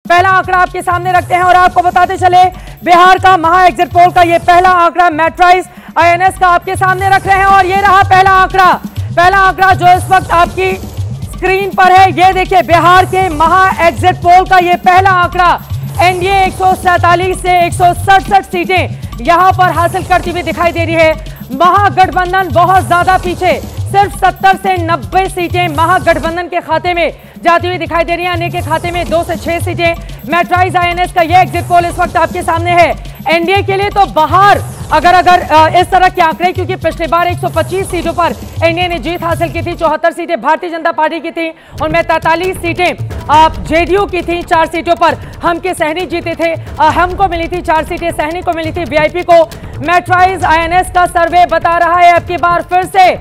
पहला आंकड़ा आपके सामने रखते हैं और आपको बताते चले बिहार का महा एग्जिट पोल का ये पहला आंकड़ा मैट्राइज आईएनएस का आपके सामने रख रहे हैं और ये रहा पहला आंकड़ा जो इस वक्त आपकी स्क्रीन पर है। ये देखिए बिहार के महा एग्जिट पोल का ये पहला आंकड़ा। एनडीए 147 से 167 सीटें यहां पर हासिल करती हुई दिखाई दे रही है। महागठबंधन बहुत ज्यादा पीछे, सिर्फ 70 से 90 सीटें महागठबंधन के खाते में जाती हुई दिखाई दे रही है। अन्य के खाते में 2 से 6 सीटें। मैट्राइज आईएनएस का ये एग्जिट पोल इस वक्त आपके सामने है। एनडीए के लिए तो बाहर अगर इस तरह के आंकड़े, क्योंकि पिछली बार 125 सीटों पर एनडीए ने जीत हासिल की थी, 74 सीटें भारतीय जनता पार्टी की थी, उनमें 43 सीटें जेडीयू की थी। 4 सीटों पर हम के सहनी जीते थे, हमको मिली थी 4 सीटें, सहनी को मिली थी, वीआईपी को। मैट्राइज आईएनएस का सर्वे बता रहा है अब की बार फिर से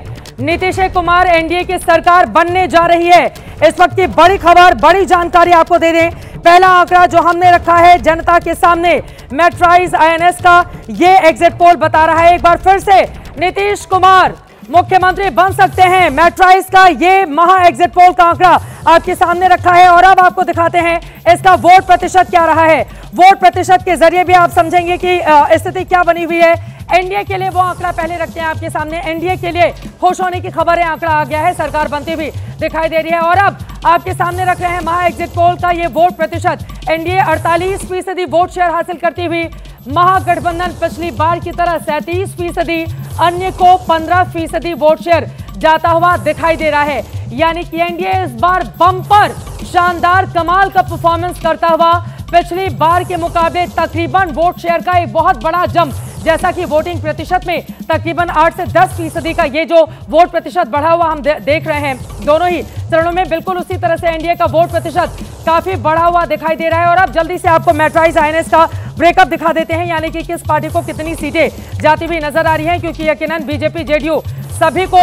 नीतीश कुमार एनडीए की सरकार बनने जा रही है। इस वक्त की बड़ी खबर, बड़ी जानकारी आपको दे दें। पहला आंकड़ा जो हमने रखा है जनता के सामने, मैट्राइज आईएनएस का ये एग्जिट पोल बता रहा है एक बार फिर से नीतीश कुमार मुख्यमंत्री बन सकते हैं। मैट्राइज का ये महा एग्जिट पोल का आंकड़ा आपके सामने रखा है और अब आपको दिखाते हैं इसका वोट प्रतिशत क्या रहा है। वोट प्रतिशत के जरिए भी आप समझेंगे कि स्थिति क्या बनी हुई है। एनडीए के लिए वो आंकड़ा पहले रखते हैं आपके सामने। एनडीए के लिए खुश होने की खबर है, आंकड़ा आ गया है, सरकार बनती हुई दिखाई दे रही है। और अब आपके सामने रख रहे हैं महा एग्जिट पोल का ये वोट प्रतिशत। एनडीए 48% वोट शेयर हासिल करती हुई, महागठबंधन पिछली बार की तरह 37%, अन्य को 15% वोट शेयर जाता हुआ दिखाई दे रहा है। यानी कि एनडीए इस बार बम्पर शानदार कमाल का परफॉर्मेंस करता हुआ पिछली बार के मुकाबले तकरीबन वोट शेयर का एक बहुत बड़ा जंप, जैसा कि वोटिंग प्रतिशत में तकरीबन 8 से 10% का ये जो वोट प्रतिशत बढ़ा हुआ हम देख रहे हैं दोनों ही चरणों में, बिल्कुल उसी तरह से एनडीए का वोट प्रतिशत काफी बढ़ा हुआ दिखाई दे रहा है। और अब जल्दी से आपको मैट्राइज आईएनएस का ब्रेकअप दिखा देते हैं, यानी कि किस पार्टी को कितनी सीटें जाती हुई नजर आ रही हैं, क्योंकि यकीनन बीजेपी जेडीयू सभी को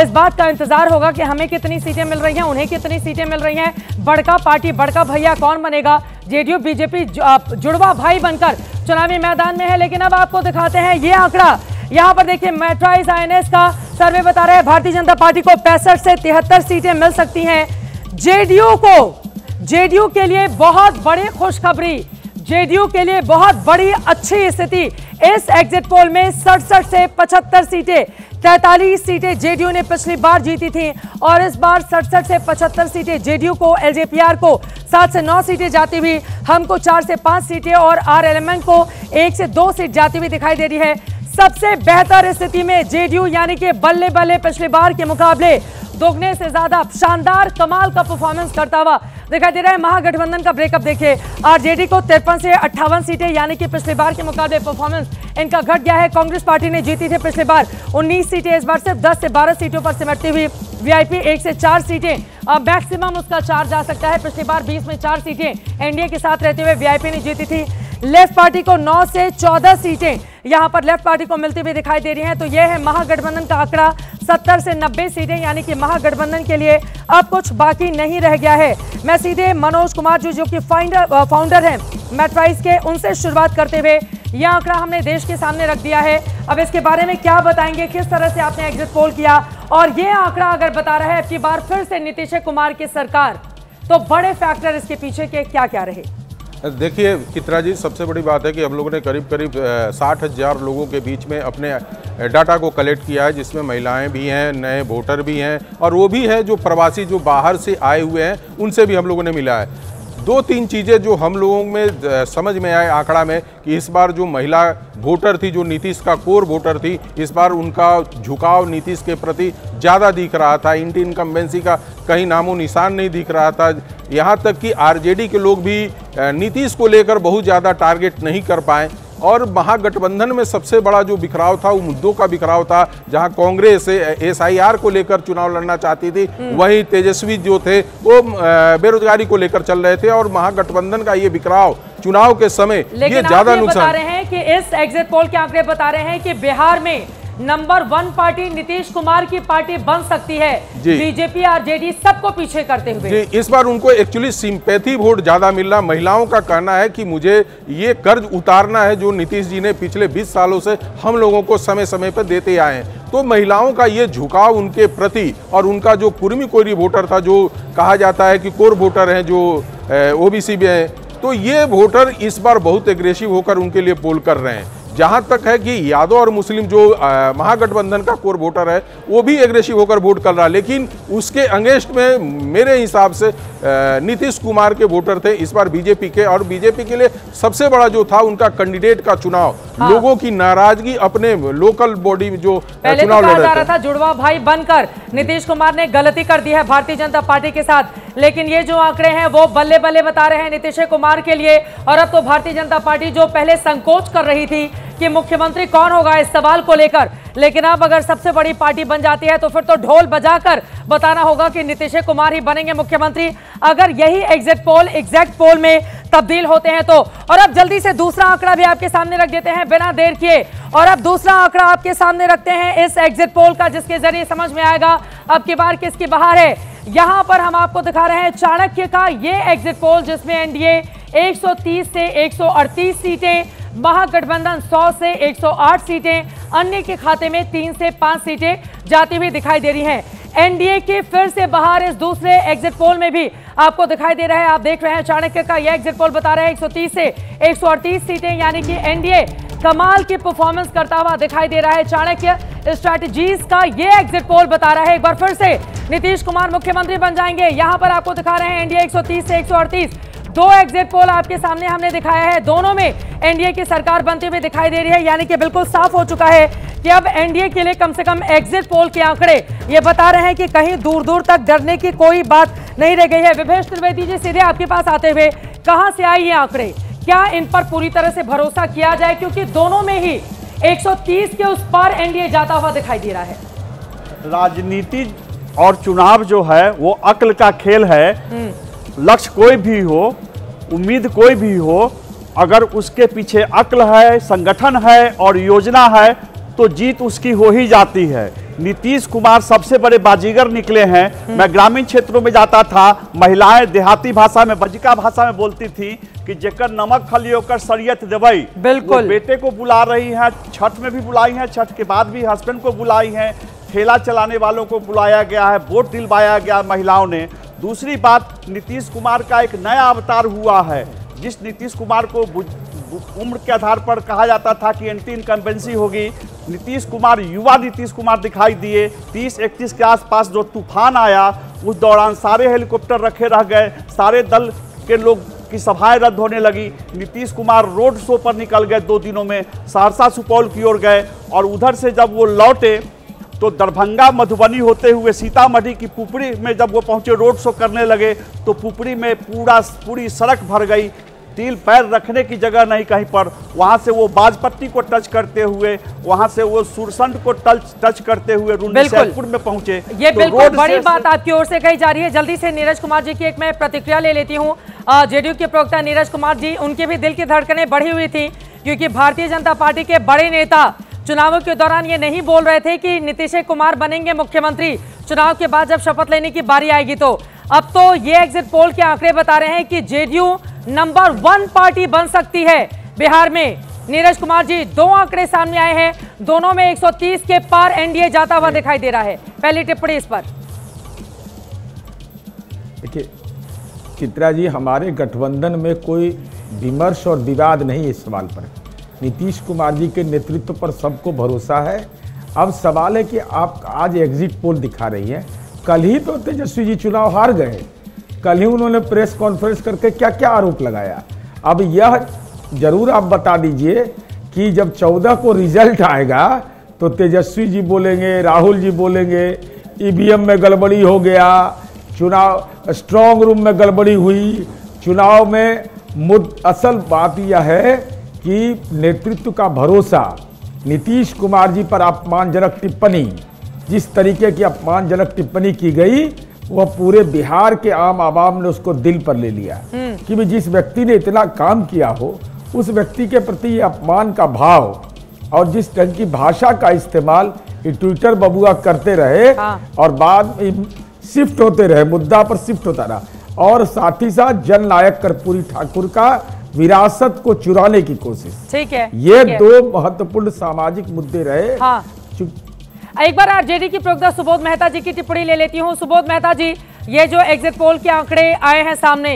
इस बात का इंतजार होगा कि हमें कितनी सीटें मिल रही हैं, उन्हें कितनी सीटें मिल रही हैं। बड़का पार्टी, बड़का भैया कौन बनेगा? जेडीयू बीजेपी जुड़वा भाई बनकर चुनावी मैदान में है। लेकिन अब आपको दिखाते हैं ये आंकड़ा। यहां पर देखिए मैट्राइज आईएनएस का सर्वे बता रहा है भारतीय जनता पार्टी को 65 से 73 सीटें मिल सकती हैं। जेडीयू के लिए बहुत बड़ी खुशखबरी, जेडीयू के लिए बहुत बड़ी अच्छी स्थिति। इस एग्जिट पोल में 67 से 75 सीटें, 43 सीटें जेडीयू ने पिछली बार जीती थी और इस बार 67 से 75 सीटें जेडीयू को, एलजेपीआर को 7 से 9 सीटें जाती हुई, हमको 4 से 5 सीटें और आरएलएमएन को 1 से 2 सीट जाती हुई दिखाई दे रही है। सबसे बेहतर स्थिति में जेडीयू, यानी कि बल्ले बल्ले पिछली बार के मुकाबले दोगुने से ज्यादा शानदार कमाल का परफॉर्मेंस करता हुआ दिखाई दे रहा है। महागठबंधन का ब्रेकअप देखिए, आरजेडी को 53 से 58 सीटें, यानी कि पिछली बार के मुकाबले परफॉर्मेंस इनका घट गया है। कांग्रेस पार्टी ने जीती थी पिछली बार 19 सीटें, इस बार सिर्फ 10 से 12 सीटों पर सिमटती हुई। वीआईपी 1 से 4 सीटें, मैक्सिमम उसका 4 जा सकता है। पिछली बार 20 में 4 सीटें एनडीए के साथ रहते हुए वीआईपी ने जीती थी। लेफ्ट पार्टी को 9 से 14 सीटें यहां पर लेफ्ट पार्टी को मिलती हुई दिखाई दे रही हैं। तो यह है महागठबंधन का आंकड़ा, 70 से 90 सीटें, यानी कि महागठबंधन के लिए अब कुछ बाकी नहीं रह गया है। मैं सीधे मनोज कुमार जो कि फाउंडर हैं मैट्राइज के, उनसे शुरुआत करते हुए यह आंकड़ा हमने देश के सामने रख दिया है। अब इसके बारे में क्या बताएंगे, किस तरह से आपने एग्जिट पोल किया, और यह आंकड़ा अगर बता रहा है अब की बार फिर से नीतीश कुमार की सरकार, तो बड़े फैक्टर इसके पीछे के क्या क्या रहे? देखिए चित्रा जी, सबसे बड़ी बात है कि हम लोगों ने करीब 60,000 लोगों के बीच में अपने डाटा को कलेक्ट किया है, जिसमें महिलाएं भी हैं, नए वोटर भी हैं, और वो भी है जो प्रवासी जो बाहर से आए हुए हैं, उनसे भी हम लोगों ने मिला है। 2-3 चीज़ें जो हम लोगों में समझ में आए आंकड़ा में, कि इस बार जो महिला वोटर थी, जो नीतीश का कोर वोटर थी, इस बार उनका झुकाव नीतीश के प्रति ज़्यादा दिख रहा था। एंटी इनकम्बेंसी का कहीं नामो निशान नहीं दिख रहा था। यहाँ तक कि आरजेडी के लोग भी नीतीश को लेकर बहुत ज़्यादा टारगेट नहीं कर पाए। और महागठबंधन में सबसे बड़ा जो बिखराव था वो मुद्दों का बिखराव था, जहां कांग्रेस एसआईआर को लेकर चुनाव लड़ना चाहती थी, वहीं तेजस्वी जो थे वो बेरोजगारी को लेकर चल रहे थे। और महागठबंधन का ये बिखराव चुनाव के समय ये ज्यादा नुकसान बता रहे हैं कि इस एग्जिट पोल के आंकड़े बता रहे हैं कि बिहार में नंबर 1 पार्टी नीतीश कुमार की पार्टी बन सकती है, बीजेपी आरजेडी सबको पीछे करते हुए। जी, इस बार उनको एक्चुअली सिंपैथी वोट ज्यादा मिल रहा। महिलाओं का कहना है कि मुझे ये कर्ज उतारना है जो नीतीश जी ने पिछले 20 सालों से हम लोगों को समय समय पर देते आए हैं। तो महिलाओं का ये झुकाव उनके प्रति, और उनका जो कुर्मी कोरी वोटर था, जो कहा जाता है कि कोर वोटर हैं, जो ओबीसी में तो ये वोटर इस बार बहुत एग्रेसिव होकर उनके लिए पोल कर रहे हैं। जहां तक है कि यादव और मुस्लिम जो महागठबंधन का कोर वोटर है वो भी एग्रेसिव होकर वोट कर रहा है, लेकिन उसके अगेंस्ट में मेरे हिसाब से नीतीश कुमार के वोटर थे इस बार बीजेपी के। और बीजेपी के लिए सबसे बड़ा जो था उनका कैंडिडेट का चुनाव। हाँ। लोगों की नाराजगी अपने लोकल बॉडी में जो पहले चुनाव तो कहा जा रहा था जुड़वा भाई बनकर नीतीश कुमार ने गलती कर दी है भारतीय जनता पार्टी के साथ, लेकिन ये जो आंकड़े हैं वो बल्ले बल्ले बता रहे हैं नीतीश कुमार के लिए। और अब तो भारतीय जनता पार्टी जो पहले संकोच कर रही थी कि मुख्यमंत्री कौन होगा इस सवाल को लेकर, लेकिन अब अगर सबसे बड़ी पार्टी बन जाती है तो फिर तो ढोल बजाकर बताना होगा कि नीतीश कुमार ही बनेंगे मुख्यमंत्री, अगर यही एग्जिट पोल एग्जैक्ट पोल में तब्दील होते हैं तो। और अब जल्दी से दूसरा आंकड़ा भी आपके सामने रख देते हैं बिना देर किए। और अब दूसरा आंकड़ा आपके सामने रखते हैं इस एग्जिट पोल का, जिसके जरिए समझ में आएगा अब की बार किसकी बहार है। यहां पर हम आपको दिखा रहे हैं चाणक्य का ये एग्जिट पोल, जिसमें एनडीए 130 से 138 सीटें, महागठबंधन 100 से 108 सीटें, अन्य के खाते में 3 से 5 सीटें जाती हुई दिखाई दे रही हैं। एनडीए के फिर से बाहर इस दूसरे एग्जिट पोल में भी आपको दिखाई दे रहा है। आप देख रहे हैं चाणक्य का यह एग्जिट पोल बता रहा है 130 से 138 सीटें, यानी कि एनडीए कमाल की परफॉर्मेंस करता हुआ दिखाई दे रहा है। चाणक्य स्ट्रैटेजीज का यह एग्जिट पोल बता रहा है एक बार फिर से नीतीश कुमार मुख्यमंत्री बन जाएंगे। यहां पर आपको दिखा रहे हैं एनडीए 130 से 138, दो एग्जिट पोल आपके सामने हमने दिखाया है, दोनों में एनडीए की सरकार बनती हुई दिखाई दे रही है, यानी कि बिल्कुल साफ हो चुका है कि अब एनडीए के लिए कम से कम एग्जिट पोल के आंकड़े ये बता रहे हैं कि कहीं दूर दूर तक डरने की कोई बात नहीं रह गई है। विभेश त्रिवेदी जी, सीधे आपके पास आते हुए, कहां से आई ये आंकड़े, क्या इन पर पूरी तरह से भरोसा किया जाए, क्योंकि दोनों में ही 130 के उस पार एनडीए जाता हुआ दिखाई दे रहा है। राजनीति और चुनाव जो है वो अक्ल का खेल है। लक्ष्य कोई भी हो, उम्मीद कोई भी हो, अगर उसके पीछे अक्ल है, संगठन है और योजना है तो जीत उसकी हो ही जाती है। नीतीश कुमार सबसे बड़े बाजीगर निकले हैं। मैं ग्रामीण क्षेत्रों में जाता था, महिलाएं देहाती भाषा में, बजिका भाषा में बोलती थी कि जेकर नमक खलियो कर सरियत देवई। बिल्कुल, बेटे को बुला रही हैं, छठ में भी बुलाई हैं, छठ के बाद भी हस्बैंड को बुलाई हैं, ठेला चलाने वालों को बुलाया गया है, वोट दिलवाया गया महिलाओं ने। दूसरी बात, नीतीश कुमार का एक नया अवतार हुआ है। जिस नीतीश कुमार को उम्र के आधार पर कहा जाता था कि एंटी इनकम्बेंसी होगी, नीतीश कुमार युवा नीतीश कुमार दिखाई दिए। 30-31 के आसपास जो तूफान आया उस दौरान सारे हेलीकॉप्टर रखे रह गए, सारे दल के लोग की सभाएं रद्द होने लगी। नीतीश कुमार रोड शो पर निकल गए 2 दिनों में, सहरसा सुपौल की ओर गए और उधर से जब वो लौटे तो दरभंगा मधुबनी होते हुए सीतामढ़ी की पुपरी में जब वो पहुंचे, रोड शो करने लगे तो पुपरी में पूरी सड़क भर गई, तिल पैर रखने की जगह नहीं कहीं पर। वहां से वो बाजपट्टी को टच करते हुए, वहां से वो सुरसंड को टच करते हुए रुन्नीसैदपुर में पहुंचे। ये तो बिल्कुल बड़ी बात आपकी ओर से कही जा रही है। जल्दी से नीरज कुमार जी की एक मैं प्रतिक्रिया ले लेती हूँ। जेडीयू के प्रवक्ता नीरज कुमार जी, उनके भी दिल की धड़कनें बढ़ी हुई थी, क्योंकि भारतीय जनता पार्टी के बड़े नेता चुनावों के दौरान ये नहीं बोल रहे थे कि नीतीश कुमार बनेंगे मुख्यमंत्री, चुनाव के बाद जब शपथ लेने की बारी आएगी तो। अब तो ये एग्जिट पोल के आंकड़े बता रहे हैं कि जेडीयू नंबर 1 पार्टी बन सकती है बिहार में। नीरज कुमार जी, 2 आंकड़े सामने आए हैं, दोनों में 130 के पार एनडीए जाता हुआ दिखाई दे रहा है। पहली टिप्पणी इस पर। देखिए चित्रा जी, हमारे गठबंधन में कोई विमर्श और विवाद नहीं इस सवाल पर। नीतीश कुमार जी के नेतृत्व पर सबको भरोसा है। अब सवाल है कि आप आज एग्जिट पोल दिखा रही हैं, कल ही तो तेजस्वी जी चुनाव हार गए, कल ही उन्होंने प्रेस कॉन्फ्रेंस करके क्या क्या आरोप लगाया। अब यह जरूर आप बता दीजिए कि जब 14 को रिजल्ट आएगा तो तेजस्वी जी बोलेंगे, राहुल जी बोलेंगे ईवीएम में गड़बड़ी हो गया, चुनाव स्ट्रांग रूम में गड़बड़ी हुई, चुनाव में असल बात यह है कि नेतृत्व का भरोसा। नीतीश कुमार जी पर अपमानजनक टिप्पणी, जिस तरीके की अपमानजनक टिप्पणी की गई, वह पूरे बिहार के आम आवाम ने उसको दिल पर ले लिया कि भी जिस व्यक्ति ने इतना काम किया हो उस व्यक्ति के प्रति ये अपमान का भाव और जिस ढंग की भाषा का इस्तेमाल ट्विटर बबुआ करते रहे और बाद में शिफ्ट होते रहे, मुद्दा पर शिफ्ट होता रहा, और साथ ही साथ जननायक कर्पूरी ठाकुर का विरासत को चुराने की कोशिश। ठीक है, ये 2 महत्वपूर्ण सामाजिक मुद्दे रहे। हाँ। एक बार आरजेडी की प्रवक्ता सुबोध मेहता जी की टिप्पणी ले लेती हूँ। सुबोध मेहता जी, ये जो एग्जिट पोल के आंकड़े आए हैं सामने,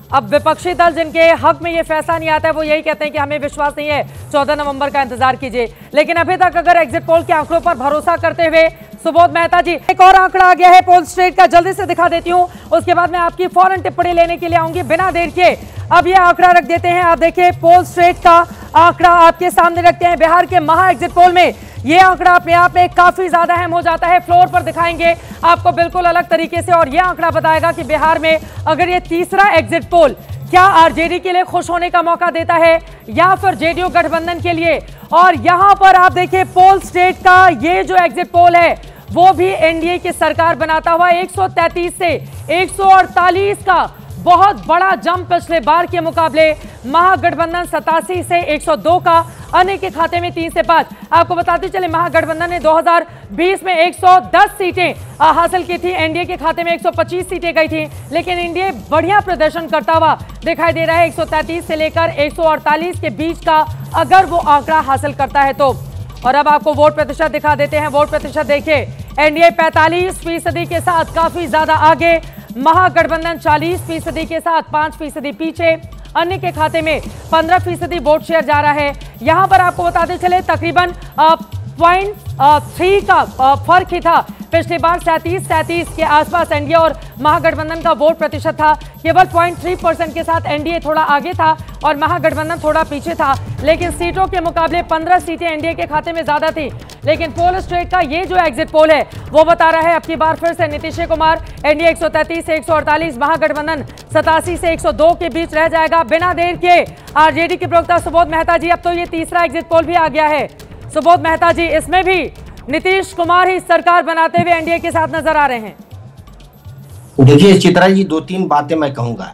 अब विपक्षी दल जिनके हक में ये फैसला नहीं आता है वो यही कहते हैं कि हमें विश्वास नहीं है, 14 नवंबर का इंतजार कीजिए। लेकिन अभी तक अगर एग्जिट पोल के आंकड़ों पर भरोसा करते हुए सुबोध मेहता जी, एक और आंकड़ा आ गया है पोलस्ट्रेट का, जल्दी से दिखा देती हूं, उसके बाद मैं आपकी फौरन टिप्पणी लेने के लिए आऊंगी बिना देर के। अब ये आंकड़ा रख देते हैं, आप देखिए पोलस्ट्रेट का आंकड़ा आपके सामने रखते हैं। बिहार के महा एग्जिट पोल में ये आंकड़ा अपने आप में काफी ज्यादा अहम हो जाता है। फ्लोर पर दिखाएंगे आपको बिल्कुल अलग तरीके से, और ये आंकड़ा बताएगा कि बिहार में अगर ये तीसरा एग्जिट पोल क्या आरजेडी के लिए खुश होने का मौका देता है या फिर जेडीयू गठबंधन के लिए। और यहां पर आप देखिए पोलस्टेट का ये जो एग्जिट पोल है वो भी एनडीए की सरकार बनाता हुआ 133 से 148 का बहुत बड़ा जंप पिछले बार के मुकाबले, महागठबंधन 87 से 102 का, अन्य के खाते में 3 से 5। आपको बताते चले महागठबंधन ने 2020 में 110 सीटें हासिल की थी, एनडीए के खाते में 125 सीटें गई थी, लेकिन एनडीए बढ़िया प्रदर्शन करता हुआ दिखाई दे रहा है 133 से लेकर 148 के बीच का अगर वो आंकड़ा हासिल करता है तो। और अब आपको वोट प्रतिशत दिखा देते हैं। वोट प्रतिशत देखिए, एनडीए 45% के साथ काफी ज्यादा आगे, महागठबंधन 40% के साथ 5% पीछे, अन्य के खाते में 15% वोट शेयर जा रहा है। यहां पर आपको बताते चले तकरीबन 0.3 का फर्क ही था। पिछली बार 37 के आसपास एनडीए और महागठबंधन का वोट प्रतिशत था। केवल 0.3% के साथ एनडीए थोड़ा आगे था और महागठबंधन थोड़ा पीछे था, लेकिन सीटों के मुकाबले 15 सीटें एनडीए के खाते में ज्यादा थी। लेकिन पोलस्ट्रेट का ये जो एग्जिट पोल है वो बता रहा है अब की बार फिर से नीतीश कुमार, एनडीए 133 से 148, महागठबंधन 87 से 102 के बीच रह जाएगा। बिना देर के आरजेडी के प्रवक्ता सुबोध मेहता जी, अब तो ये तीसरा एग्जिट पोल भी आ गया है। सुबोध मेहता जी, इसमें भी नीतीश कुमार ही सरकार बनाते हुए एनडीए के साथ नजर आ रहे हैं। देखिए चित्रा जी, 2-3 बातें मैं कहूंगा।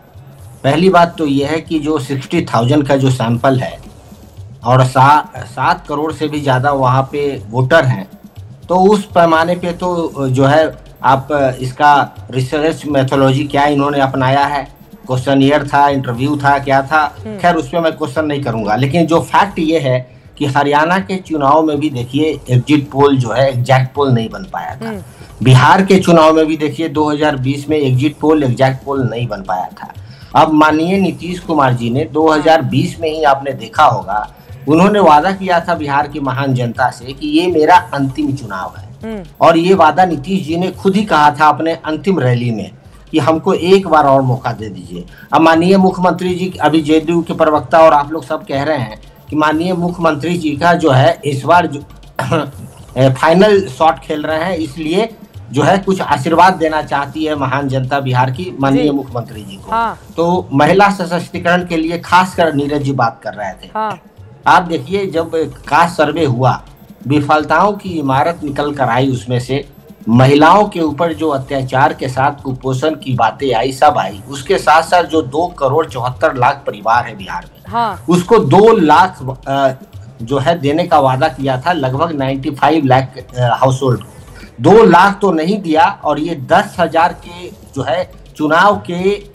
पहली बात तो यह है कि जो 60,000 का जो सैंपल है और 7 करोड़ से भी ज्यादा वहां पे वोटर हैं, तो उस पैमाने पे तो जो है आप इसका रिसर्च मेथोलॉजी क्या इन्होंने अपनाया है, क्वेश्चनियर था, इंटरव्यू था, क्या था, खैर उस पर मैं क्वेश्चन नहीं करूंगा। लेकिन जो फैक्ट ये है कि हरियाणा के चुनाव में भी देखिए एग्जिट पोल जो है एग्जैक्ट पोल नहीं बन पाया था। बिहार के चुनाव में भी देखिए 2020 में एग्जिट पोल एग्जैक्ट पोल नहीं बन पाया था। अब माननीय नीतीश कुमार जी ने 2020 में ही आपने देखा होगा, उन्होंने वादा किया था बिहार की महान जनता से कि ये मेरा अंतिम चुनाव है, और ये वादा नीतीश जी ने खुद ही कहा था अपने अंतिम रैली में कि हमको एक बार और मौका दे दीजिए। अब माननीय मुख्यमंत्री जी, अभी जेडीयू के प्रवक्ता और आप लोग सब कह रहे हैं कि माननीय मुख्यमंत्री जी का जो है इस बार जो फाइनल शॉट खेल रहे हैं, इसलिए जो है कुछ आशीर्वाद देना चाहती है महान जनता बिहार की माननीय मुख्यमंत्री जी को। हाँ। तो महिला सशक्तिकरण के लिए खासकर नीरज जी बात कर रहे थे। हाँ। आप देखिए जब कास्ट सर्वे हुआ, विफलताओं की इमारत निकल कर आई, उसमें से महिलाओं के ऊपर जो अत्याचार के साथ कुपोषण की बातें आई, सब आई। उसके साथ साथ जो 2,74,00,000 परिवार है बिहार में, हाँ। उसको 2 लाख जो है देने का वादा किया था, लगभग 95 लाख हाउस होल्ड। 2 लाख तो नहीं दिया, और ये 10,000 के जो है चुनाव के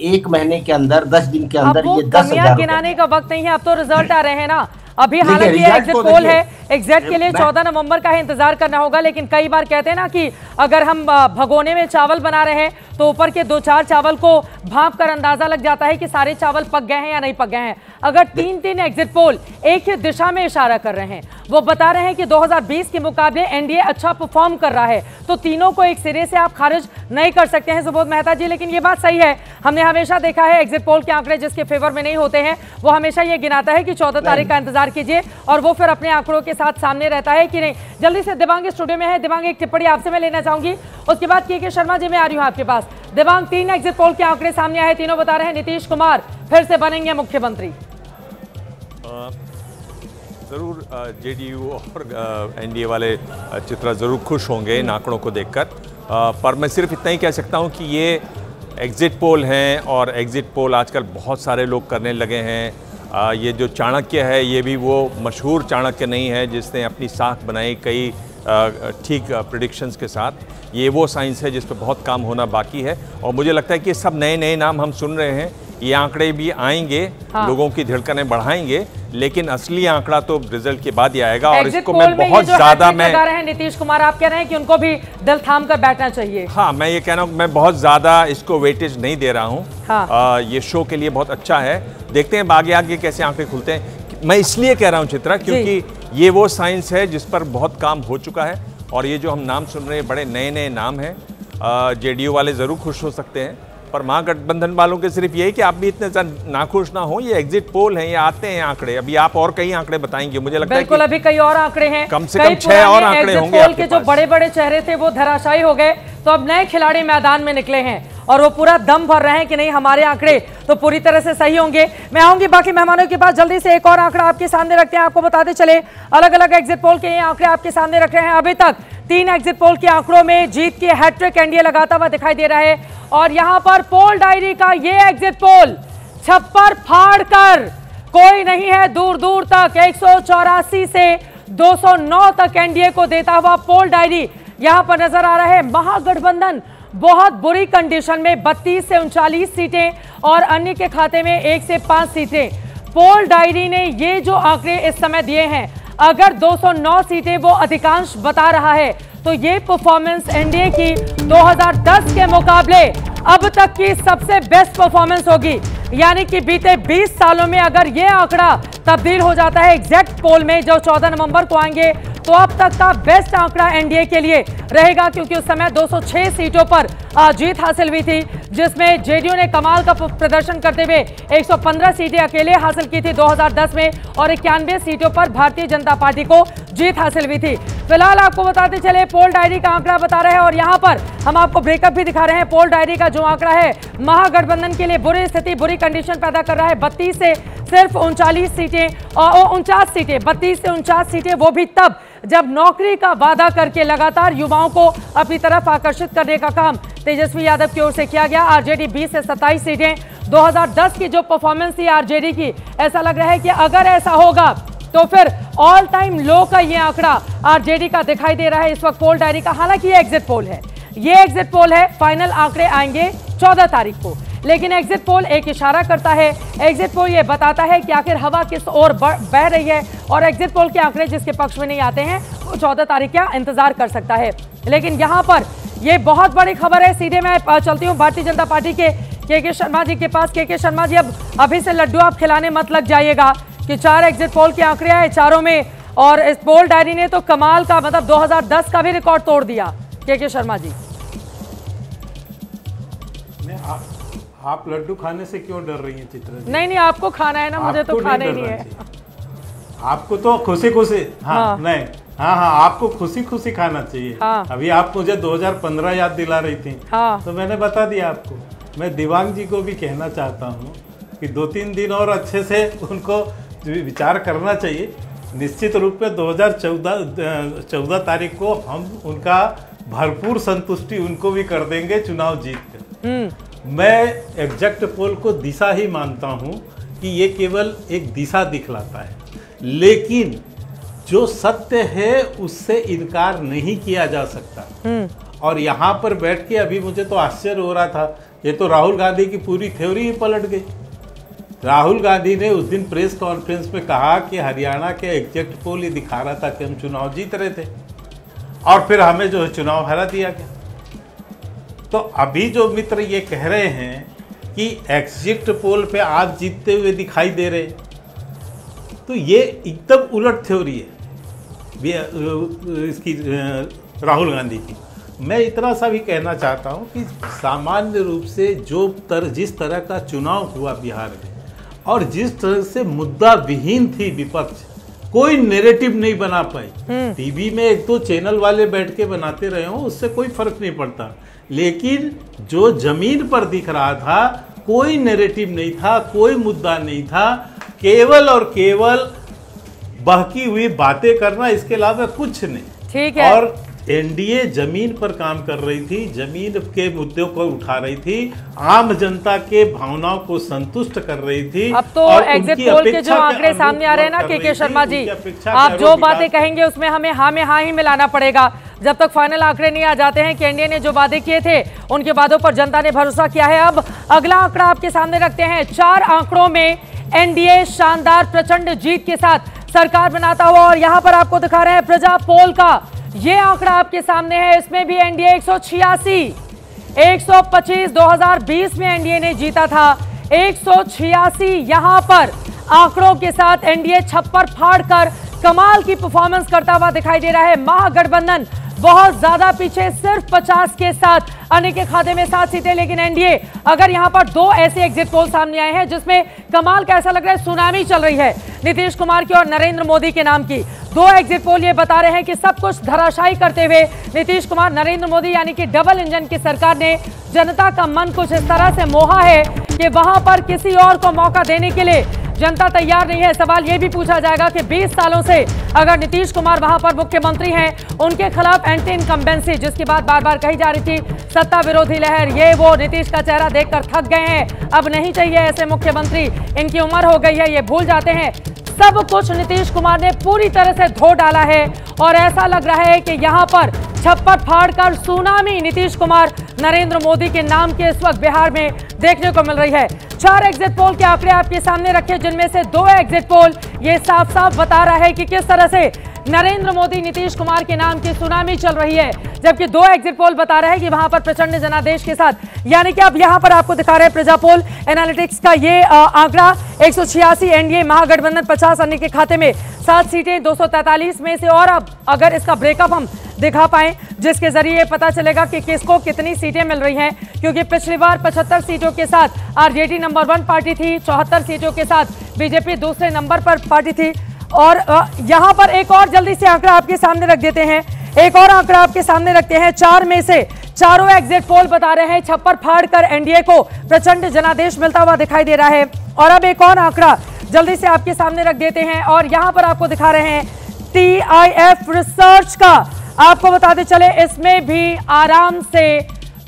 1 महीने के अंदर 10 दिन के अंदर ये 10,000 गिनाने का वक्त नहीं है, अब तो रिजल्ट आ रहे हैं ना। अभी हालांकि एग्जिट पोल है, एग्जैक्ट के लिए 14 नवंबर का ही इंतजार करना होगा। लेकिन कई बार कहते हैं ना कि अगर हम भगोने में चावल बना रहे हैं तो ऊपर के 2-4 चावल को भांप कर अंदाजा लग जाता है कि सारे चावल पक गए हैं या नहीं पक गए हैं। अगर 3 एग्जिट पोल एक ही दिशा में इशारा कर रहे हैं, वो बता रहे हैं कि 2020 के मुकाबले एनडीए अच्छा परफॉर्म कर रहा है, तो तीनों को एक सिरे से आप खारिज नहीं कर सकते हैं सुबोध मेहता जी। लेकिन ये बात सही है, हमने हमेशा देखा है एग्जिट पोल के आंकड़े जिसके फेवर में नहीं होते हैं वो हमेशा ये गिनाता है कि 14 तारीख का इंतजार कीजिए, और वो फिर अपने आंकड़ों के साथ सामने रहता है कि नहीं। जल्दी से दिव्यांग स्टूडियो में है, दिव्यांग एक टिप्पणी आपसे मैं लेना चाहूंगी, उसके बाद के शर्मा जी मैं आ रही हूं आपके पास। दिव्यांग, 3 एग्जिट पोल के आंकड़े सामने आए, तीनों बता रहे हैं नीतीश कुमार फिर से बनेंगे मुख्यमंत्री। ज़रूर जेडीयू और एनडीए वाले चित्रा ज़रूर खुश होंगे इन आंकड़ों को देखकर, पर मैं सिर्फ इतना ही कह सकता हूं कि ये एग्ज़िट पोल हैं, और एग्ज़िट पोल आजकल बहुत सारे लोग करने लगे हैं। ये जो चाणक्य है, ये भी वो मशहूर चाणक्य नहीं है जिसने अपनी साख बनाई कई ठीक प्रेडिक्शंस के साथ। ये वो साइंस है जिस पर बहुत काम होना बाकी है, और मुझे लगता है कि सब नए नए नाम हम सुन रहे हैं ये आंकड़े भी आएंगे, लोगों की धड़कनें बढ़ाएंगे, लेकिन असली आंकड़ा तो रिजल्ट के बाद ही आएगा। और इसको मैं बहुत ज्यादा नीतीश कुमार आप कह रहे हैं कि उनको भी दिल थाम कर बैठना चाहिए। हाँ, मैं ये कह रहा हूँ, मैं बहुत ज्यादा इसको वेटेज नहीं दे रहा हूँ। हाँ। ये शो के लिए बहुत अच्छा है, देखते हैं आगे आगे कैसे आंकड़े खुलते हैं। मैं इसलिए कह रहा हूँ चित्रा, क्योंकि ये वो साइंस है जिस पर बहुत काम हो चुका है, और ये जो हम नाम सुन रहे हैं बड़े नए नए नाम हैं। जेडीयू वाले जरूर खुश हो सकते हैं, पर महागठबंधन वालों के सिर्फ यही कि आप भी इतने नाखुश ना हो। ये एग्जिट पोल हैं, ये आते हैं आंकड़े। अभी आप और कई आंकड़े बताएंगे, मुझे लगता है बिल्कुल, अभी कई और आंकड़े हैं, कम से कम 6 और आंकड़े होंगे आपके के जो बड़े बड़े चेहरे थे वो धराशायी हो गए, तो अब नए खिलाड़ी मैदान में निकले हैं और वो पूरा दम भर रहे हैं कि नहीं हमारे आंकड़े तो पूरी तरह से सही होंगे। मैं आऊंगी बाकी मेहमानों के पास, जल्दी से एक और आंकड़ा आपके सामने रखते हैं, आपको बताते चले अलग अलग एग्जिट पोल के ये आंकड़े आपके सामने रख रहे हैं। अभी तक 3 एग्जिट पोल के आंकड़ों में जीत की हैट्रिक एनडीए लगाता हुआ दिखाई दे रहा है, और यहां पर पोल डायरी का ये एग्जिट पोल छप्पर फाड़ कर कोई नहीं है दूर दूर तक 184 से 209 तक एनडीए को देता हुआ पोल डायरी यहां पर नजर आ रहा है। महागठबंधन बहुत बुरी कंडीशन में 32 से 39 सीटें और अन्य के खाते में 1 से 5 सीटें। पोल डायरी ने ये जो आंकड़े इस समय दिए हैं, अगर 209 सीटें वो अधिकांश बता रहा है, तो ये परफॉर्मेंस एनडीए की 2010 के मुकाबले अब तक की सबसे बेस्ट परफॉर्मेंस होगी। यानी कि बीते 20 सालों में अगर ये आंकड़ा तब्दील हो जाता है एग्जैक्ट पोल में जो 14 नवंबर को आएंगे, तो अब तक का बेस्ट आंकड़ा एनडीए के लिए रहेगा, क्योंकि उस समय 206 सीटों पर जीत हासिल हुई थी, जिसमें जेडीयू ने कमाल का प्रदर्शन करते हुए 115 सीटें अकेले हासिल की थी 2010 में, और 91 सीटों पर भारतीय जनता पार्टी को जीत हासिल हुई थी। फिलहाल आपको बताते चले पोल डायरी का आंकड़ा बता रहे हैं, और यहां पर हम आपको ब्रेकअप भी दिखा रहे हैं। पोल डायरी का जो आंकड़ा है महागठबंधन के लिए बुरी स्थिति, बुरी कंडीशन पैदा कर रहा है। 32 से सिर्फ 39 सीटें और 49 सीटें, 32 से 49 सीटें, वो भी तब जब नौकरी का वादा करके लगातार युवाओं को अपनी तरफ आकर्षित करने का काम तेजस्वी यादव की ओर से किया गया। आरजेडी 20 से 27 सीटें। 2010 की जो परफॉर्मेंस थी आरजेडी की, ऐसा लग रहा है कि अगर ऐसा होगा तो फिर ऑल टाइम लो का ये आंकड़ा आरजेडी का दिखाई दे रहा है इस वक्त पोल डायरी का। हालांकि ये एग्जिट पोल है, ये एग्जिट पोल है, फाइनल आंकड़े आएंगे 14 तारीख को, लेकिन एग्जिट पोल एक इशारा करता है। एग्जिट पोल ये बताता है कि आखिर हवा किस ओर बह रही है, और एग्जिट पोल के आंकड़े जिसके पक्ष में नहीं आते हैं वो 14 तारीख का इंतजार कर सकता है। लेकिन यहाँ पर ये बहुत बड़ी खबर है। सीधे मैं चलती हूँ भारतीय जनता पार्टी के शर्मा जी के पास। के शर्मा जी, अब अभी से लड्डू आप खिलाने मत लग जाइएगा कि 4 एग्जिट पोल के आंकड़े आए, चारों में, और इस पोल डायरी ने तो कमाल का, मतलब 2010 का भी रिकॉर्ड तोड़ दिया। के शर्मा जी, आप लड्डू खाने से क्यों डर रही हैं चित्रा जी? नहीं, आपको खाना है ना, मुझे तो खाना ही नहीं है। आपको तो खुशी खुशी, हाँ नहीं, हाँ, आपको खुशी खुशी खाना चाहिए। हाँ। अभी आप मुझे 2015 याद दिला रही थी। हाँ। तो मैंने बता दिया आपको। मैं दिवांग जी को भी कहना चाहता हूँ कि 2-3 दिन और अच्छे से उनको विचार करना चाहिए। निश्चित रूप में 2014 तारीख को हम उनका भरपूर संतुष्टि उनको भी कर देंगे चुनाव जीत कर। मैं एग्जैक्ट पोल को दिशा ही मानता हूं कि ये केवल एक दिशा दिखलाता है, लेकिन जो सत्य है उससे इनकार नहीं किया जा सकता। और यहाँ पर बैठ के अभी मुझे तो आश्चर्य हो रहा था, ये तो राहुल गांधी की पूरी थ्योरी ही पलट गई। राहुल गांधी ने उस दिन प्रेस कॉन्फ्रेंस में कहा कि हरियाणा के एग्जैक्ट पोल ही दिखा रहा था कि हम चुनाव जीत रहे थे, और फिर हमें जो है चुनाव हरा दिया गया। तो अभी जो मित्र ये कह रहे हैं कि एग्जिट पोल पे आप जीतते हुए दिखाई दे रहे, तो ये एकदम उलट थ्योरी है इसकी, राहुल गांधी की। मैं इतना सा भी कहना चाहता हूँ कि सामान्य रूप से जिस तरह का चुनाव हुआ बिहार में, और जिस तरह से मुद्दा विहीन थी विपक्ष, कोई नैरेटिव नहीं बना पाई। टीवी में 1-2 चैनल वाले बैठ के बनाते रहे हो, उससे कोई फर्क नहीं पड़ता, लेकिन जो जमीन पर दिख रहा था कोई नैरेटिव नहीं था, कोई मुद्दा नहीं था, केवल और केवल बहकी हुई बातें करना, इसके अलावा कुछ नहीं। ठीक है। और एनडीए जमीन पर काम कर रही थी, जमीन के मुद्दों को उठा रही थी, आम जनता के भावनाओं को संतुष्ट कर रही थी। अब तो एग्जिट पोल के जो आंकड़े सामने आ रहे हैं ना के शर्मा जी, आप जो बातें कहेंगे उसमें हमें हाँ में हाँ ही मिलाना पड़ेगा। जब तक फाइनल आंकड़े नहीं आ जाते हैं कि एनडीए ने जो वादे किए थे उनके वादों पर जनता ने भरोसा किया है। अब अगला आंकड़ा आपके सामने रखते हैं। 4 आंकड़ों में एनडीए शानदार प्रचंड जीत के साथ सरकार बनाता हुआ, और यहां पर आपको दिखा रहे हैं प्रजा पोल का ये आंकड़ा आपके सामने है। इसमें भी एनडीए 186, 125 2020 में एनडीए ने जीता था, 186 यहां पर आंकड़ों के साथ एनडीए छप्पर फाड़कर कमाल की परफॉर्मेंस करता हुआ दिखाई दे रहा है। महागठबंधन बहुत ज्यादा पीछे, सिर्फ 50 के साथ, अन्य के खाते में 7 सीटें। लेकिन एनडीए, अगर यहां पर 2 ऐसे एग्जिट पोल सामने आए हैं जिसमें कमाल का ऐसा लग रहा है सुनामी चल रही है, नीतीश कुमार की और नरेंद्र मोदी के नाम की 2 एग्जिट पोल ये बता रहे हैं कि सब कुछ धराशायी करते हुए नीतीश कुमार, नरेंद्र मोदी यानी कि डबल इंजन की सरकार ने जनता का मन कुछ इस तरह से मोहा है कि वहां पर किसी और को मौका देने के लिए जनता तैयार नहीं है। सवाल यह भी पूछा जाएगा कि 20 सालों से अगर नीतीश कुमार वहां पर मुख्यमंत्री हैं, उनके खिलाफ एंटी इनकम्बेंसी जिसकी बात बार बार कही जा रही थी, सत्ता विरोधी लहर, ये वो नितीश का चेहरा देखकर थक गए हैं, अब नहीं चाहिए ऐसे मुख्यमंत्री, इनकी उम्र हो गई है, ये भूल जाते हैं। सब कुछ नीतीश कुमार ने पूरी तरह से धो डाला है और ऐसा लग रहा है कि यहां पर छप्पर फाड़कर सुनामी नीतीश कुमार, नरेंद्र मोदी के नाम के इस वक्त बिहार में देखने को मिल रही है। 4 एग्जिट पोल के आंकड़े आपके सामने रखे, जिनमें से 2 एग्जिट पोल ये साफ साफ बता रहा है कि किस तरह से नरेंद्र मोदी, नीतीश कुमार के नाम की सुनामी चल रही है, जबकि 2 एग्जिट पोल बता रहे हैं कि वहां पर प्रचंड जनादेश के साथ, यानी कि अब यहां पर आपको दिखा रहे हैं प्रजा पोल एनालिटिक्स का ये आंकड़ा 186 एनडीए, महागठबंधन 50, अन्य के खाते में 7 सीटें 243 में से। और अब अगर इसका ब्रेकअप हम दिखा पाएं जिसके जरिए पता चलेगा कि किसको कितनी सीटें मिल रही हैं, क्योंकि पिछली बार 75 सीटों के साथ आरजेडी नंबर 1 पार्टी थी, 74 सीटों के साथ बीजेपी दूसरे नंबर पर पार्टी थी। और यहां पर एक और जल्दी से आंकड़ा आपके सामने रख देते हैं, एक और आंकड़ा आपके सामने रखते हैं। 4 में से चारों एग्जिट पोल बता रहे हैं छप्पर फाड़कर एनडीए को प्रचंड जनादेश मिलता हुआ दिखाई दे रहा है। और अब एक और आंकड़ा जल्दी से आपके सामने रख देते हैं और यहां पर आपको दिखा रहे हैं TIF रिसर्च का। आपको बताते चले इसमें भी आराम से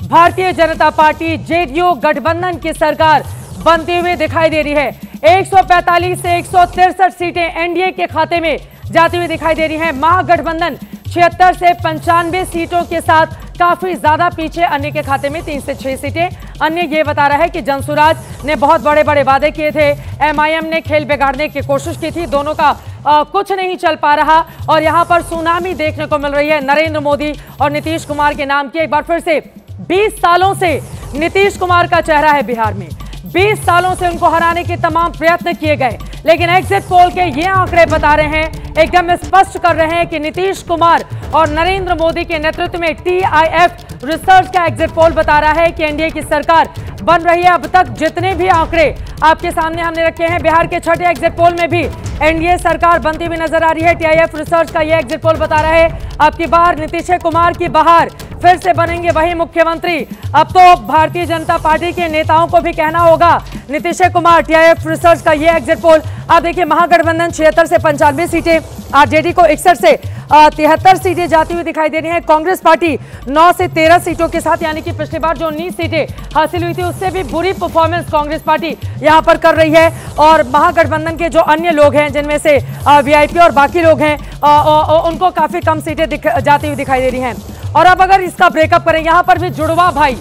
भारतीय जनता पार्टी जेडीयू गठबंधन की सरकार बनती हुई दिखाई दे रही है। 145 से 163 सीटें एनडीए के खाते में जाती हुई दिखाई दे रही हैं। महागठबंधन 76 से 95 सीटों के साथ काफी ज्यादा पीछे, अन्य के खाते में 3 से 6 सीटें। अन्य ये बता रहा है कि जनसुराज ने बहुत बड़े बड़े वादे किए थे, एमआईएम ने खेल बिगाड़ने की कोशिश की थी, दोनों का कुछ नहीं चल पा रहा और यहां पर सुनामी देखने को मिल रही है नरेंद्र मोदी और नीतीश कुमार के नाम की। एक बार फिर से 20 सालों से नीतीश कुमार का चेहरा है बिहार में, 20 सालों से उनको हराने के तमाम प्रयत्न किए गए, लेकिन एग्जिट पोल के ये आंकड़े बता रहे हैं, एकदम स्पष्ट कर रहे हैं कि नीतीश कुमार और नरेंद्र मोदी के नेतृत्व में TIF रिसर्च का एग्जिट पोल बता रहा है कि एनडीए की सरकार बन रही है। अब तक जितने भी आंकड़े आपके सामने हमने रखे हैं, बिहार के 6ठे एग्जिट पोल में भी एनडीए सरकार बनती हुई नजर आ रही है। TIF रिसर्च का यह एग्जिट पोल बता रहा है अब की बार नीतीश कुमार की बहार, फिर से बनेंगे वही मुख्यमंत्री। अब तो भारतीय जनता पार्टी के नेताओं को भी कहना होगा नीतीश कुमार। TIF रिसर्च का ये एग्जिट पोल आप देखिए, महागठबंधन 76 से 95 सीटें, आरजेडी को 61 से 73 सीटें जाती हुई दिखाई दे रही हैं। कांग्रेस पार्टी 9 से 13 सीटों के साथ, यानी कि पिछली बार जो 19 सीटें हासिल हुई थी उससे भी बुरी परफॉर्मेंस कांग्रेस पार्टी यहां पर कर रही है। और महागठबंधन के जो अन्य लोग हैं, जिनमें से वीआईपी और बाकी लोग हैं, उनको काफी कम सीटें जाती हुई दिखाई दे रही हैं। और अब अगर इसका ब्रेकअप करें, यहां पर भी जुड़वा भाई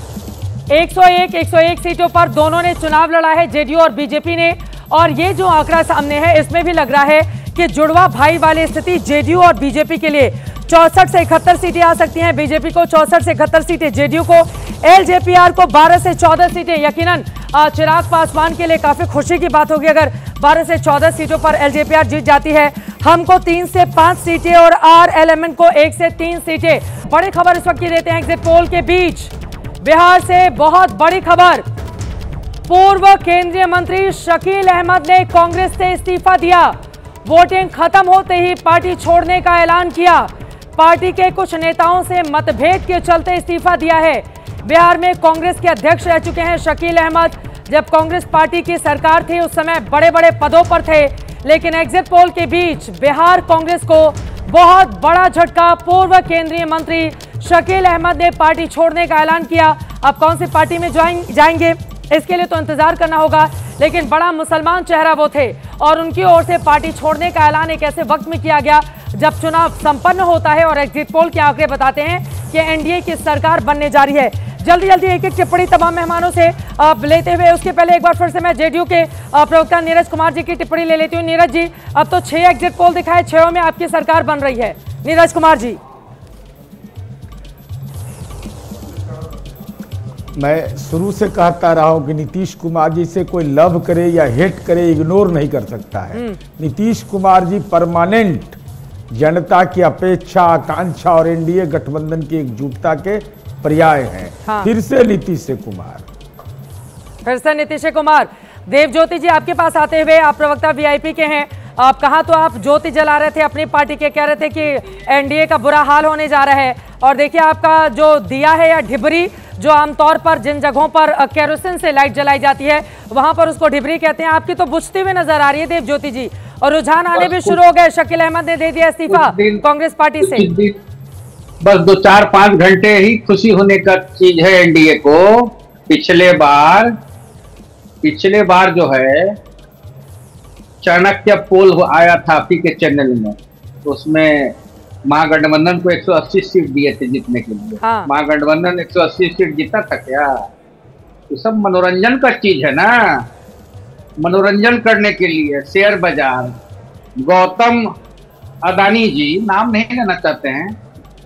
101 सीटों पर दोनों ने चुनाव लड़ा है, जेडीयू और बीजेपी ने। और ये जो आंकड़ा सामने है इसमें भी लग रहा है कि जुड़वा भाई वाली स्थिति जेडीयू और बीजेपी के लिए 64 से 71 सीटें आ सकती हैं, बीजेपी को 64 से 71 सीटें, जेडीयू को, एलजेपीआर को 12 से 14 सीटें। यकीनन चिराग पासवान के लिए काफी खुशी की बात होगी अगर 12 से 14 सीटों पर एलजेपीआर जीत जाती है। हमको 3 से 5 सीटें और RLMN को 1 से 3 सीटें। बड़ी खबर इस वक्त देते हैं एग्जिट पोल के बीच, बिहार से बहुत बड़ी खबर। पूर्व केंद्रीय मंत्री शकील अहमद ने कांग्रेस से इस्तीफा दिया, वोटिंग खत्म होते ही पार्टी छोड़ने का ऐलान किया। पार्टी के कुछ नेताओं से मतभेद के चलते इस्तीफा दिया है। बिहार में कांग्रेस के अध्यक्ष रह चुके हैं शकील अहमद। जब कांग्रेस पार्टी की सरकार थी उस समय बड़े बड़े पदों पर थे, लेकिन एग्जिट पोल के बीच बिहार कांग्रेस को बहुत बड़ा झटका, पूर्व केंद्रीय मंत्री शकील अहमद ने पार्टी छोड़ने का ऐलान किया। अब कौन सी पार्टी में जाएंगे इसके लिए तो इंतजार करना होगा, लेकिन बड़ा मुसलमान चेहरा वो थे और उनकी ओर से पार्टी छोड़ने का ऐलान एक ऐसे वक्त में किया गया जब चुनाव संपन्न होता है और एग्जिट पोल के आंकड़े बताते हैं कि एनडीए की सरकार बनने जा रही है। जल्दी जल्दी एक एक टिप्पणी तमाम मेहमानों से लेते हुए, उसके पहले एक बार फिर से मैं जेडीयू के प्रवक्ता नीरज कुमार जी की टिप्पणी ले लेती हूँ। नीरज जी, अब तो 6 एग्जिट पोल दिखाए, 6 में आपकी सरकार बन रही है। नीरज कुमार जी। मैं शुरू से कहता रहा हूं कि नीतीश कुमार जी से कोई लव करे या हेट करे इग्नोर नहीं कर सकता है। नीतीश कुमार जी परमानेंट जनता की अपेक्षा, आकांक्षा और एनडीए गठबंधन की एकजुटता के पर्याय हैं। हाँ। फिर से नीतीश कुमार। देवज्योति जी, आपके पास आते हुए, आप प्रवक्ता वीआईपी के हैं, आप कहा तो आप ज्योति जला रहे थे अपनी पार्टी के, कह रहे थे कि एनडीए का बुरा हाल होने जा रहा है। और देखिए आपका जो दिया है या ढिबरी, जो आमतौर पर जिन जगहों पर केरोसिन से लाइट जलाई जाती है वहां पर उसको ढिबरी कहते हैं, आपकी तो बुझती हुई नजर आ रही है देवज्योति जी। और रुझान आने भी शुरू हो गए, शकील अहमद ने दे दिया इस्तीफा कांग्रेस पार्टी से। बस 2-4-5 घंटे ही खुशी होने का चीज है एनडीए को। पिछले बार जो है चाणक्य पोल आया था आपी के चैनल में, तो उसमें महागठबंधन को 180 सीट दिए थे जीतने के लिए। हाँ। महागठबंधन 180 सीट जीता था क्या? तो सब मनोरंजन का चीज है ना, मनोरंजन करने के लिए शेयर बाजार। गौतम अदानी जी, नाम नहीं लेना चाहते हैं,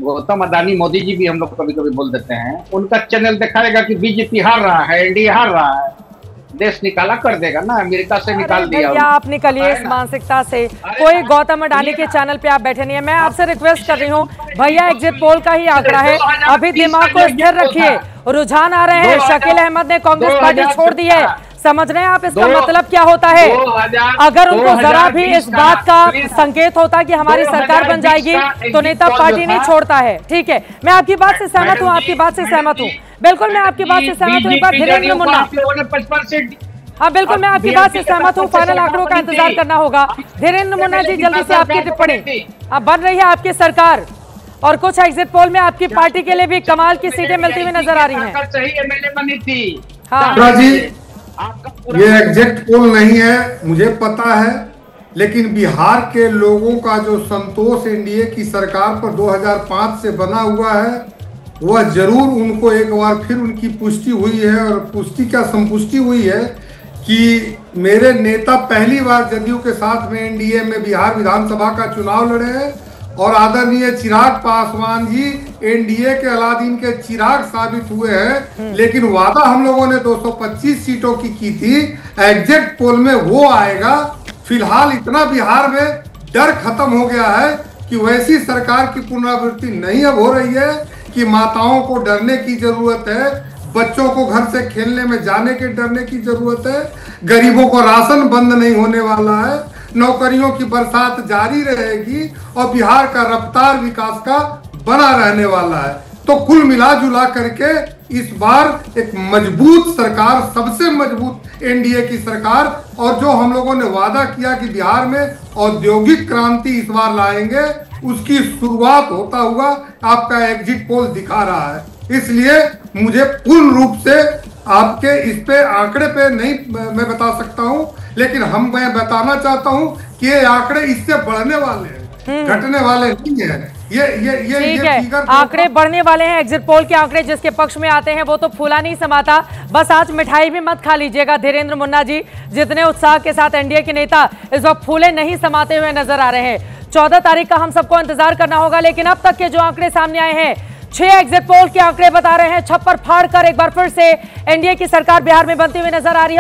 गौतम अदानी, मोदी जी भी हम लोग कभी कभी बोल देते हैं, उनका चैनल दिखाएगा कि बीजेपी हार रहा है, एनडीए हार रहा है, देश निकाला कर देगा ना, अमेरिका से निकाल दिया। आप निकलिए इस मानसिकता से, कोई गौतम अडानी के चैनल पे आप बैठे नहीं है। मैं आपसे रिक्वेस्ट कर रही हूँ भैया, एग्जिट पोल का ही आंकड़ा है, अभी दिमाग को स्थिर रखिए। रुझान आ रहे हैं, शकील अहमद ने कांग्रेस पार्टी छोड़ दी है, समझ रहे हैं आप इसका मतलब क्या होता है? अगर उनको जरा भी इस बात का संकेत होता कि हमारी सरकार बन जाएगी तो नेता पार्टी नहीं छोड़ता है। ठीक है, मैं आपकी बात से सहमत हूँ, बिल्कुल मैं आपकी बात से सहमत हूँ। एक बार धीरेन्द्र मुन्ना, हाँ बिल्कुल मैं आपकी बात से सहमत हूँ, फाइनल आंकड़ों का इंतजार करना होगा। धीरेन्द्र मुन्ना जी, जल्दी से आपकी टिप्पणी। अब बन रही है आपकी सरकार और कुछ एग्जिट पोल में आपकी पार्टी के लिए भी कमाल की सीटें मिलती हुई नजर आ रही हैं। हाँ जी, ये एग्जिट पोल नहीं है, मुझे पता है, लेकिन बिहार के लोगों का जो संतोष एनडीए की सरकार पर 2005 से बना हुआ है, वह जरूर उनको एक बार फिर उनकी पुष्टि हुई है। और पुष्टि क्या, संपुष्टि हुई है कि मेरे नेता पहली बार जदयू के साथ में एनडीए में बिहार विधानसभा का चुनाव लड़े हैं और आदरणीय चिराग पासवान जी एनडीए के अलादीन के चिराग साबित हुए हैं। लेकिन वादा हम लोगों ने 225 सीटों की थी, एग्जिट पोल में वो आएगा। फिलहाल इतना बिहार में डर खत्म हो गया है कि वैसी सरकार की पुनरावृत्ति नहीं अब हो रही है कि माताओं को डरने की जरूरत है, बच्चों को घर से खेलने में जाने के डरने की जरूरत है, गरीबों को राशन बंद नहीं होने वाला है, नौकरियों की बरसात जारी रहेगी और बिहार का रफ्तार विकास का बना रहने वाला है। तो कुल मिला जुला करके इस बार एक मजबूत सरकार, सबसे मजबूत एनडीए की सरकार, और जो हम लोगों ने वादा किया कि बिहार में औद्योगिक क्रांति इस बार लाएंगे, उसकी शुरुआत होता हुआ आपका एग्जिट पोल दिखा रहा है। इसलिए मुझे पूर्ण रूप से आपके इस पे आंकड़े पे नहीं मैं बता सकता हूं, लेकिन मैं बताना चाहता हूं कि ये आंकड़े इससे बढ़ने वाले हैं, घटने वाले नहीं है। ये आंकड़े बढ़ने वाले हैं। एग्जिट पोल के आंकड़े जिसके पक्ष में आते हैं वो तो फूला नहीं समाता। बस आज मिठाई भी मत खा लीजिएगा धीरेन्द्र मुन्ना जी, जितने उत्साह के साथ एनडीए के नेता इस वक्त फूले नहीं समाते हुए नजर आ रहे हैं। 14 तारीख का हम सबको इंतजार करना होगा, लेकिन अब तक के जो आंकड़े सामने आए हैं, 6 एग्जिट पोल के आंकड़े बता रहे हैं, छप्पर फाड़ कर एक बार फिर से एनडीए की सरकार बिहार में बनती हुई नजर आ रही है।